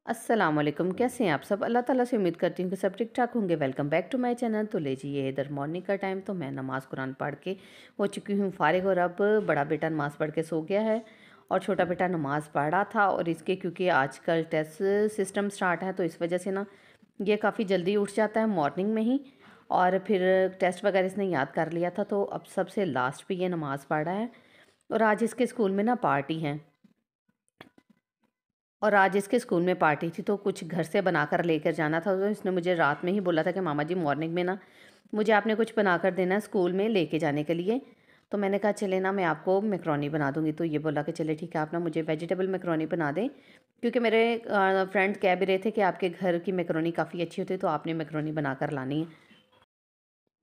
अस्सलाम वालेकुम। कैसे हैं आप सब? अल्लाह ताला से उम्मीद करती हूँ कि सब ठीक ठाक होंगे। Welcome back to my channel. तो लीजिए इधर मॉर्निंग का टाइम, तो मैं नमाज़ कुरान पढ़ के हो चुकी हूँ फ़ारिग। और अब बड़ा बेटा नमाज़ पढ़ के सो गया है और छोटा बेटा नमाज़ पढ़ रहा था। और इसके क्योंकि आजकल टेस्ट सिस्टम स्टार्ट है, तो इस वजह से ना ये काफ़ी जल्दी उठ जाता है मॉर्निंग में ही। और फिर टेस्ट वगैरह इसने याद कर लिया था, तो अब सबसे लास्ट पे ये नमाज़ पढ़ रहा है। और आज इसके स्कूल में ना पार्टी है, और आज इसके स्कूल में पार्टी थी, तो कुछ घर से बनाकर लेकर जाना था। तो इसने मुझे रात में ही बोला था कि मामा जी मॉर्निंग में ना मुझे आपने कुछ बनाकर देना है स्कूल में लेके जाने के लिए। तो मैंने कहा चले ना, मैं आपको मैक्रोनी बना दूंगी। तो ये बोला कि चले ठीक है, आप ना मुझे वेजिटेबल मैक्रोनी बना दें, क्योंकि मेरे फ्रेंड्स कह भी रहे थे कि आपके घर की मैक्रोनी काफ़ी अच्छी होती है, तो आपने मैक्रोनी बनाकर लानी है।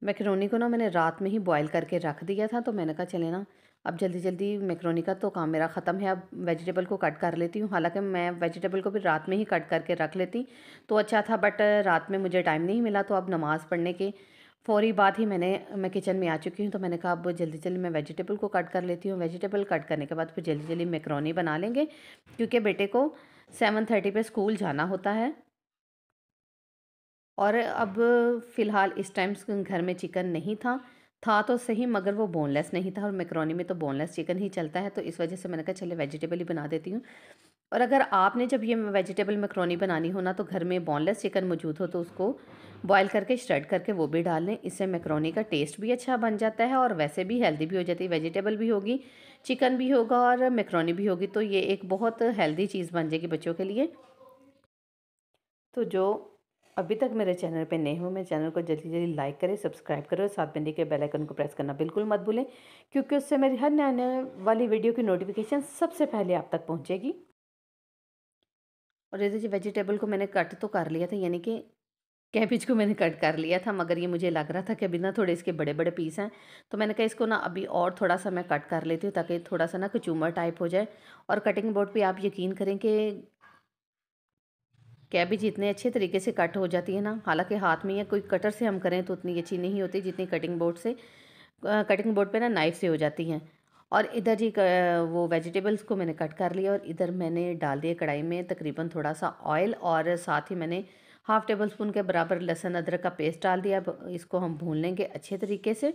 मैक्रोनी को ना मैंने रात में ही बॉयल करके रख दिया था, तो मैंने कहा चले ना अब जल्दी जल्दी मैक्रोनी का तो काम मेरा ख़त्म है, अब वेजिटेबल को कट कर लेती हूँ। हालांकि मैं वेजिटेबल को भी रात में ही कट करके रख लेती तो अच्छा था, बट रात में मुझे टाइम नहीं मिला। तो अब नमाज़ पढ़ने के फ़ौरी बाद ही मैं किचन में आ चुकी हूँ। तो मैंने कहा अब जल्दी जल्दी मैं वेजिटेबल को कट कर लेती हूँ। वेजिटेबल कट करने के बाद फिर जल्दी जल्दी मैक्रोनी बना लेंगे, क्योंकि बेटे को 7:30 पे स्कूल जाना होता है। और अब फ़िलहाल इस टाइम घर में चिकन नहीं था। था तो सही, मगर वो बोनलेस नहीं था, और मैकरोनी में तो बोनलेस चिकन ही चलता है, तो इस वजह से मैंने कहा चलिए वेजिटेबल ही बना देती हूँ। और अगर आपने जब ये वेजिटेबल मैकरोनी बनानी हो ना, तो घर में बोनलेस चिकन मौजूद हो तो उसको बॉयल करके श्रेड करके वो भी डाल लें। इससे मैकरोनी का टेस्ट भी अच्छा बन जाता है, और वैसे भी हेल्दी भी हो जाती है। वेजिटेबल भी होगी, चिकन भी होगा और मैकरोनी भी होगी, तो ये एक बहुत हेल्दी चीज़ बन जाएगी बच्चों के लिए। तो जो अभी तक मेरे चैनल पे नए हो, मेरे चैनल को जल्दी जल्दी लाइक करें, सब्सक्राइब करें और साथ में दिखे बेल आइकन को प्रेस करना बिल्कुल मत भूलें, क्योंकि उससे मेरी हर नए आने वाली वीडियो की नोटिफिकेशन सबसे पहले आप तक पहुंचेगी। और जैसे वेजिटेबल को मैंने कट तो कर लिया था, यानी कि कैबेज को मैंने कट कर लिया था, मगर ये मुझे लग रहा था कि अभी ना थोड़े इसके बड़े बड़े पीस हैं, तो मैंने कहा इसको ना अभी और थोड़ा सा मैं कट कर लेती हूँ, ताकि थोड़ा सा ना कचूमर टाइप हो जाए। और कटिंग बोर्ड पे आप यकीन करें कि कैबेज इतने अच्छे तरीके से कट हो जाती है ना, हालांकि हाथ में या कोई कटर से हम करें तो उतनी अच्छी नहीं होती जितनी कटिंग बोर्ड पे ना नाइफ से हो जाती हैं। और इधर जी वो वेजिटेबल्स को मैंने कट कर लिया, और इधर मैंने डाल दिया कढ़ाई में तकरीबन थोड़ा सा ऑयल, और साथ ही मैंने हाफ़ टेबल स्पून के बराबर लहसुन अदरक का पेस्ट डाल दिया। अब इसको हम भून लेंगे अच्छे तरीके से।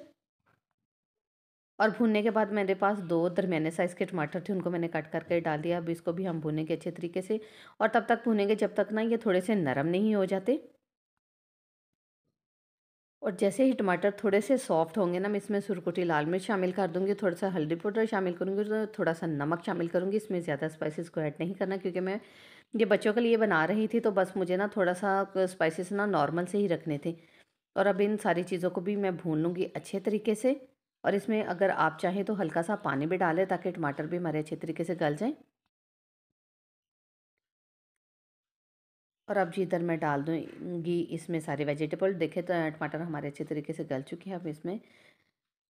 और भूनने के बाद मेरे पास 2 दरमियाने साइज़ के टमाटर थे, उनको मैंने कट करके डाल दिया। अब इसको भी हम भूनेंगे अच्छे तरीके से, और तब तक भूनेंगे जब तक ना ये थोड़े से नरम नहीं हो जाते। और जैसे ही टमाटर थोड़े से सॉफ्ट होंगे ना, मैं इसमें सुरकुटी लाल मिर्च शामिल कर दूँगी, थोड़ा सा हल्दी पाउडर शामिल करूँगी, तो थोड़ा सा नमक शामिल करूँगी। इसमें ज़्यादा स्पाइसेस को ऐड नहीं करना, क्योंकि मैं ये बच्चों के लिए बना रही थी, तो बस मुझे ना थोड़ा सा स्पाइसेस ना नॉर्मल से ही रखने थे। और अब इन सारी चीज़ों को भी मैं भून लूँगी अच्छे तरीके से। और इसमें अगर आप चाहें तो हल्का सा पानी भी डालें, ताकि टमाटर भी हमारे अच्छे तरीके से गल जाएँ। और अब जी इधर मैं डाल दूँगी इसमें सारे वेजिटेबल। देखें तो टमाटर हमारे अच्छे तरीके से गल चुके हैं। अब इसमें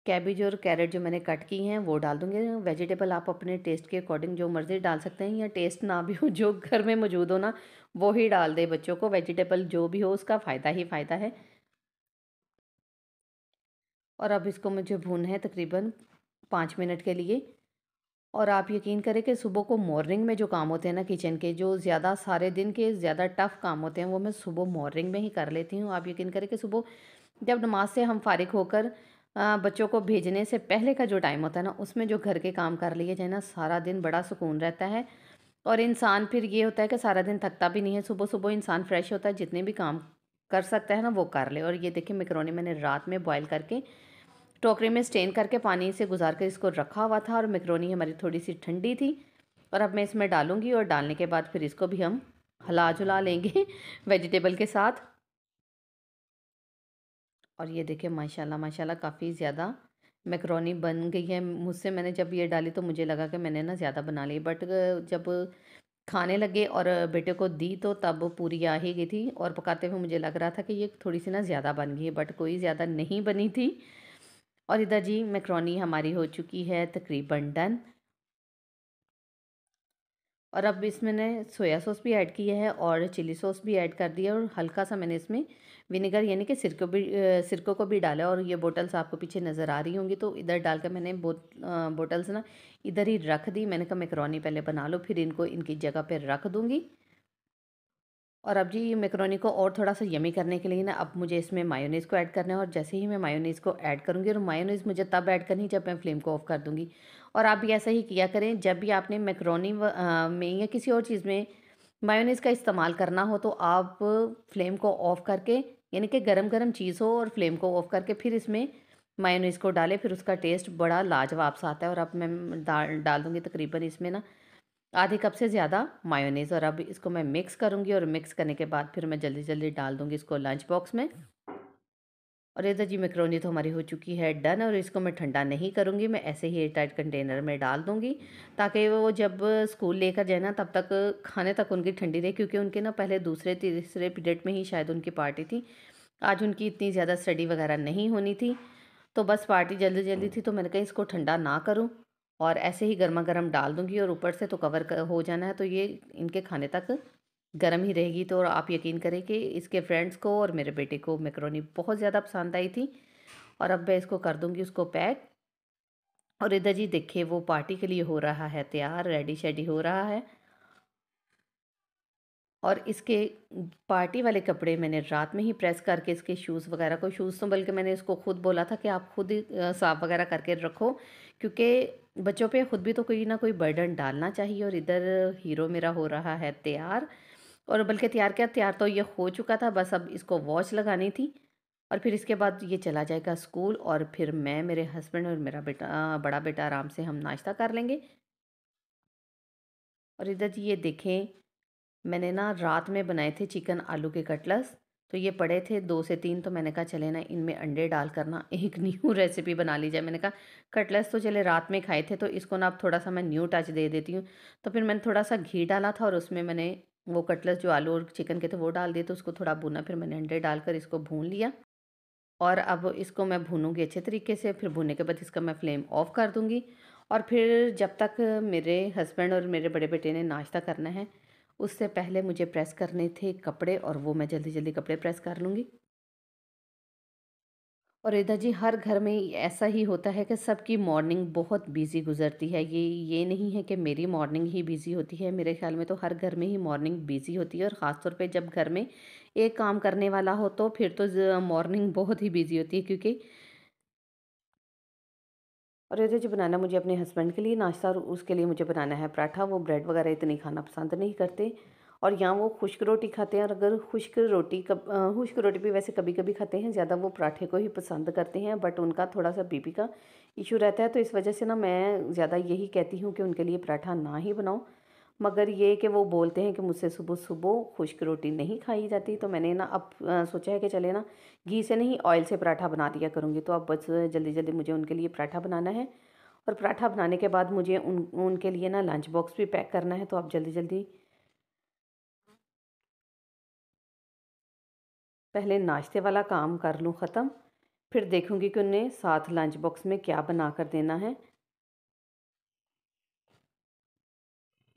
कैबेज और कैरेट जो मैंने कट की हैं वो डाल दूँगी। वेजिटेबल आप अपने टेस्ट के अकॉर्डिंग जो मर्ज़ी डाल सकते हैं, या टेस्ट ना भी हो, जो घर में मौजूद हो ना वो ही डाल दें बच्चों को। वेजिटेबल जो भी हो उसका फ़ायदा ही फ़ायदा है। और अब इसको मुझे भूनना है तकरीबन 5 मिनट के लिए। और आप यकीन करें कि सुबह को मॉर्निंग में जो काम होते हैं ना किचन के, जो ज़्यादा सारे दिन के ज़्यादा टफ़ काम होते हैं, वो मैं सुबह मॉर्निंग में ही कर लेती हूँ। आप यकीन करें कि सुबह जब नमाज से हम फारिग होकर बच्चों को भेजने से पहले का जो टाइम होता है ना, उसमें जो घर के काम कर लिए जाए ना, सारा दिन बड़ा सुकून रहता है। और इंसान फिर ये होता है कि सारा दिन थकता भी नहीं है। सुबह सुबह इंसान फ्रेश होता है, जितने भी काम कर सकता है ना वो कर ले। और ये देखिए मैकरोनी मैंने रात में बॉयल करके टोकरी में स्टेन करके पानी से गुजार कर इसको रखा हुआ था, और मैकरोनी हमारी थोड़ी सी ठंडी थी। और अब मैं इसमें डालूंगी, और डालने के बाद फिर इसको भी हम हिला जुला लेंगे वेजिटेबल के साथ। और ये देखिए माशाल्लाह माशाल्लाह काफ़ी ज़्यादा मैकरोनी बन गई है। मुझसे मैंने जब ये डाली तो मुझे लगा कि मैंने ना ज़्यादा बना ली, बट जब खाने लगे और बेटे को दी तो तब पूरी आ ही गई थी। और पकाते हुए मुझे लग रहा था कि ये थोड़ी सी ना ज़्यादा बन गई है, बट कोई ज़्यादा नहीं बनी थी। और इधर जी मैकरोनी हमारी हो चुकी है तकरीबन डन। और अब इसमें मैंने सोया सॉस भी ऐड किया है और चिली सॉस भी ऐड कर दिया, और हल्का सा मैंने इसमें विनेगर यानी कि सिरकों को भी डाला। और ये बोटल्स आपको पीछे नज़र आ रही होंगी, तो इधर डालकर मैंने बोटल्स ना इधर ही रख दी। मैंने कहा मैकरोनी पहले बना लो, फिर इनको इनकी जगह पर रख दूँगी। और अब जी ये मैकरोनी को और थोड़ा-सा यम्मी करने के लिए ना अब मुझे इसमें मायोनीज़ को ऐड करना है, और जैसे ही मैं मायोनीज़ को ऐड करूँगी, और मायोनीज़ मुझे तब ऐड करनी है जब मैं फ्लेम को ऑफ़ कर दूँगी। और आप भी ऐसा ही किया करें, जब भी आपने मैकरोनी में या किसी और चीज़ में मायोनीज़ का इस्तेमाल करना हो, तो आप फ्लेम को ऑफ़ करके, यानी कि गरम-गरम चीज़ हो और फ्लेम को ऑफ़ करके फिर इसमें मायोनीज़ को डालें, फिर उसका टेस्ट बड़ा लाजवाब सा आता है। और अब मैं डाल डाल दूँगी तकरीबन इसमें ना आधे कप से ज़्यादा मायोनीज़, और अब इसको मैं मिक्स करूँगी, और मिक्स करने के बाद फिर मैं जल्दी-जल्दी डाल दूँगी इसको लंच बॉक्स में। और इधर जी मैकरोनी तो हमारी हो चुकी है डन, और इसको मैं ठंडा नहीं करूँगी, मैं ऐसे ही एयरटाइट कंटेनर में डाल दूँगी, ताकि वो जब स्कूल लेकर जाए ना तब तक खाने तक उनकी ठंडी रहे, क्योंकि उनके ना पहले दूसरे तीसरे पीरियड में ही शायद उनकी पार्टी थी। आज उनकी इतनी ज़्यादा स्टडी वगैरह नहीं होनी थी, तो बस पार्टी जल्दी-जल्दी थी, तो मैंने कहा इसको ठंडा ना करूँ, और ऐसे ही गरमा-गरम डाल दूँगी, और ऊपर से तो कवर हो जाना है, तो ये इनके खाने तक गरम ही रहेगी। तो आप यकीन करें कि इसके फ्रेंड्स को और मेरे बेटे को मैकरोनी बहुत ज़्यादा पसंद आई थी। और अब मैं इसको कर दूँगी उसको पैक। और इधर जी देखिए वो पार्टी के लिए हो रहा है तैयार, रेडी शेडी हो रहा है। और इसके पार्टी वाले कपड़े मैंने रात में ही प्रेस करके इसके शूज़ वगैरह को, शूज़ तो बल्कि मैंने इसको खुद बोला था कि आप खुद ही साफ़ वगैरह करके रखो, क्योंकि बच्चों पे खुद भी तो कोई ना कोई बर्डन डालना चाहिए। और इधर हीरो मेरा हो रहा है तैयार, और बल्कि तैयार क्या, तैयार तो ये हो चुका था, बस अब इसको वॉच लगानी थी, और फिर इसके बाद ये चला जाएगा स्कूल, और फिर मैं, मेरे हस्बैंड और मेरा बेटा, बड़ा बेटा आराम से हम नाश्ता कर लेंगे। और इधर जी ये देखें, मैंने ना रात में बनाए थे चिकन आलू के कटलेट्स, तो ये पड़े थे 2 से 3, तो मैंने कहा चले ना इनमें अंडे डाल कर ना एक न्यू रेसिपी बना ली जाए। मैंने कहा कटलेट्स तो चले रात में खाए थे, तो इसको ना अब थोड़ा-सा मैं न्यू टच दे देती हूँ। तो फिर मैंने थोड़ा-सा घी डाला था, और उसमें मैंने वो कटलेट्स जो आलू और चिकन के थे वो डाल दिए, तो उसको थोड़ा भुना, फिर मैंने अंडे डालकर इसको भून लिया। और अब इसको मैं भूनूँगी अच्छे तरीके से, फिर भूनने के बाद इसका मैं फ्लेम ऑफ कर दूँगी। और फिर जब तक मेरे हस्बैंड और मेरे बड़े बेटे ने नाश्ता करना है, उससे पहले मुझे प्रेस करने थे कपड़े, और वो मैं जल्दी-जल्दी कपड़े प्रेस कर लूँगी। और इधर जी हर घर में ऐसा ही होता है कि सबकी मॉर्निंग बहुत बिज़ी गुज़रती है। ये नहीं है कि मेरी मॉर्निंग ही बिज़ी होती है, मेरे ख़्याल में तो हर घर में ही मॉर्निंग बिज़ी होती है, और ख़ास तौर पे जब घर में एक काम करने वाला हो, तो फिर तो मॉर्निंग बहुत ही बिज़ी होती है, क्योंकि और इधर जो बनाना मुझे अपने हस्बैंड के लिए नाश्ता, और उसके लिए मुझे बनाना है पराठा। वो ब्रेड वगैरह इतनी खाना पसंद नहीं करते, और यहाँ वो खुश्क रोटी खाते हैं। और अगर खुश्क रोटी भी वैसे कभी कभी खाते हैं, ज़्यादा वो पराठे को ही पसंद करते हैं, बट उनका थोड़ा सा बीपी का इशू रहता है, तो इस वजह से ना मैं ज़्यादा यही कहती हूँ कि उनके लिए पराठा ना ही बनाऊँ। मगर ये कि वो बोलते हैं कि मुझसे सुबह सुबह खुश्क रोटी नहीं खाई जाती, तो मैंने ना अब सोचा है कि चले ना घी से नहीं ऑयल से पराठा बना दिया करूँगी। तो अब बस जल्दी जल्दी मुझे उनके लिए पराठा बनाना है, और पराठा बनाने के बाद मुझे उनके लिए ना लंच बॉक्स भी पैक करना है। तो अब जल्दी जल्दी पहले नाश्ते वाला काम कर लूँ ख़त्म, फिर देखूँगी कि उन्हें साथ लंच बॉक्स में क्या बना कर देना है।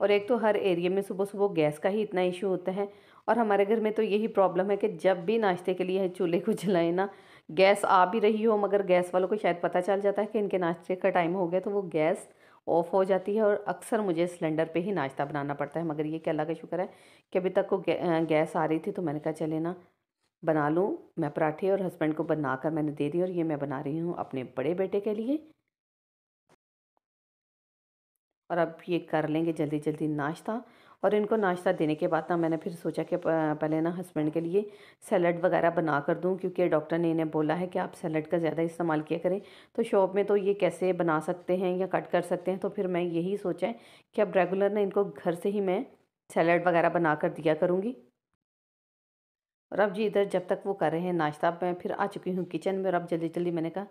और एक तो हर एरिया में सुबह-सुबह गैस का ही इतना इशू होता है, और हमारे घर में तो यही प्रॉब्लम है कि जब भी नाश्ते के लिए चूल्हे को जलाएँ ना, गैस आ भी रही हो, मगर गैस वालों को शायद पता चल जाता है कि इनके नाश्ते का टाइम हो गया, तो वो गैस ऑफ हो जाती है, और अक्सर मुझे सिलेंडर पे ही नाश्ता बनाना पड़ता है। मगर ये कि अल्लाह का शुक्र है कि अभी तक गैस आ रही थी, तो मैंने कहा चले ना बना लूँ मैं पराठे, और हस्बैंड को बनाकर मैंने दे दी, और ये मैं बना रही हूँ अपने बड़े बेटे के लिए। और अब ये कर लेंगे जल्दी-जल्दी नाश्ता। और इनको नाश्ता देने के बाद ना मैंने फिर सोचा कि पहले ना हस्बैंड के लिए सैलड वगैरह बना कर दूं, क्योंकि डॉक्टर ने इन्हें बोला है कि आप सैलड का ज़्यादा इस्तेमाल किया करें। तो शॉप में तो ये कैसे बना सकते हैं या कट कर सकते हैं, तो फिर मैं यही सोचा है कि अब रेगुलर ना इनको घर से ही मैं सैलड वगैरह बना कर दिया करूँगी। और अब जी इधर जब तक वो कर रहे हैं नाश्ता, मैं फिर आ चुकी हूँ किचन में, और अब जल्दी-जल्दी मैंने कहा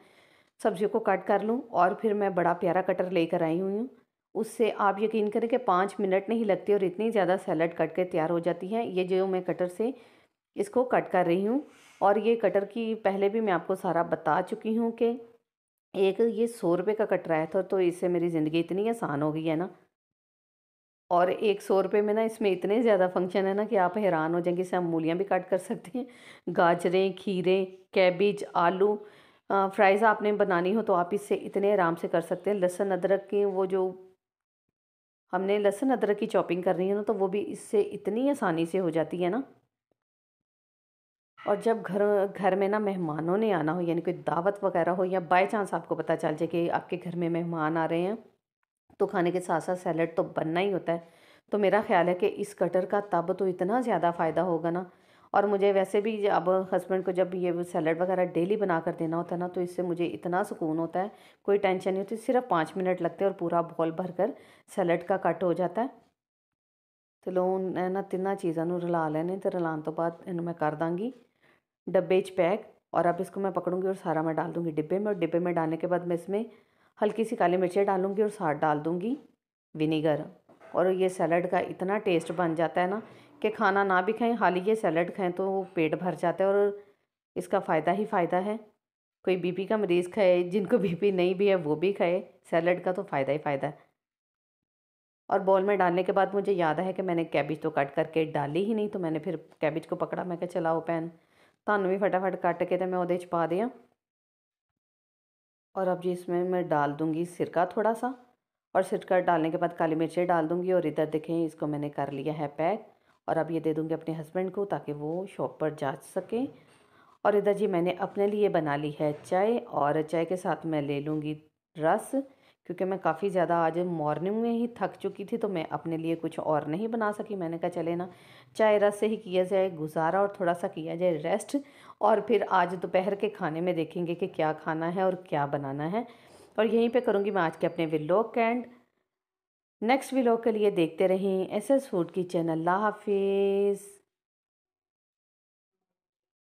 सब्जियों को कट कर लूँ, और फिर मैं बड़ा प्यारा कटर लेकर आई हुई हूँ। उससे आप यकीन करें कि 5 मिनट नहीं लगते, और इतनी ज़्यादा सैलड कट के तैयार हो जाती है। ये जो मैं कटर से इसको कट कर रही हूँ, और ये कटर की पहले भी मैं आपको सारा बता चुकी हूँ कि एक ये 100 रुपये का कटर आया था, तो इससे मेरी ज़िंदगी इतनी आसान हो गई है ना। और एक 100 रुपये में ना इसमें इतने ज़्यादा फंक्शन है ना कि आप हैरान हो जाएंगे। इससे हम मूलियाँ भी काट कर सकते हैं, गाजरें, खीरे, कैबिज, आलू, फ्राइज़ आपने बनानी हो तो आप इससे इतने आराम से कर सकते हैं। लहसुन अदरक की वो जो हमने लहसुन अदरक की चॉपिंग करनी है ना, तो वो भी इससे इतनी आसानी से हो जाती है ना। और जब घर घर में ना मेहमानों ने आना हो, यानी कोई दावत वगैरह हो, या बाय चांस आपको पता चल जाए कि आपके घर में मेहमान आ रहे हैं, तो खाने के साथ साथ सैलड तो बनना ही होता है। तो मेरा ख़्याल है कि इस कटर का तब तो इतना ज़्यादा फ़ायदा होगा ना। और मुझे वैसे भी अब हस्बैंड को जब ये सैलड वगैरह डेली बना कर देना होता है ना, तो इससे मुझे इतना सुकून होता है, कोई टेंशन नहीं होती। सिर्फ 5 मिनट लगते हैं और पूरा बॉल भर कर सैलड का कट हो जाता है। चलो ਹੁਣ ਇਹਨਾਂ ਤਿੰਨਾਂ चीज़ों ਨੂੰ रला लेने, तो रलाने तो बाद इन्हें मैं कर दांगी डब्बे च पैक। और अब इसको मैं पकड़ूंगी और सारा मैं डाल दूंगी डिब्बे में। और डिब्बे में डालने के बाद मैं इसमें हल्की सी काली मिर्चें डालूंगी और साथ डाल दूंगी विनीगर। और ये सैलड का इतना टेस्ट बन जाता है ना कि खाना ना भी खाएं, खाली ये सैलड खाएं तो पेट भर जाता है। और इसका फ़ायदा ही फ़ायदा है। कोई बीपी का मरीज़ खाए, जिनको बीपी नहीं भी है वो भी खाए, सैलड का तो फ़ायदा ही फ़ायदा है। और बॉल में डालने के बाद मुझे याद है कि मैंने कैबिज तो कट करके डाली ही नहीं, तो मैंने फिर कैबिज को पकड़ा। मैं क्या चलाओ पैन थानू भी फटाफट कट के तो मैं वो पा दिया। और अब जी इसमें मैं डाल दूँगी सिरका थोड़ा सा। और सिरका डालने के बाद काली मिर्चें डाल दूँगी। और इधर देखें इसको मैंने कर लिया है पैक। और अब ये दे दूँगी अपने हस्बैंड को ताकि वो शॉप पर जा सकें। और इधर जी मैंने अपने लिए बना ली है चाय, और चाय के साथ मैं ले लूँगी रस, क्योंकि मैं काफ़ी ज़्यादा आज मॉर्निंग में ही थक चुकी थी, तो मैं अपने लिए कुछ और नहीं बना सकी। मैंने कहा चले ना चाय रस से ही किया जाए गुजारा, और थोड़ा सा किया जाए रेस्ट। और फिर आज दोपहर के खाने में देखेंगे कि क्या खाना है और क्या बनाना है। और यहीं पे करूँगी मैं आज के अपने व्लॉग का एंड। नेक्स्ट व्लॉग के लिए देखते रहें एसएस फूड किचन। अल्लाह हाफिज़।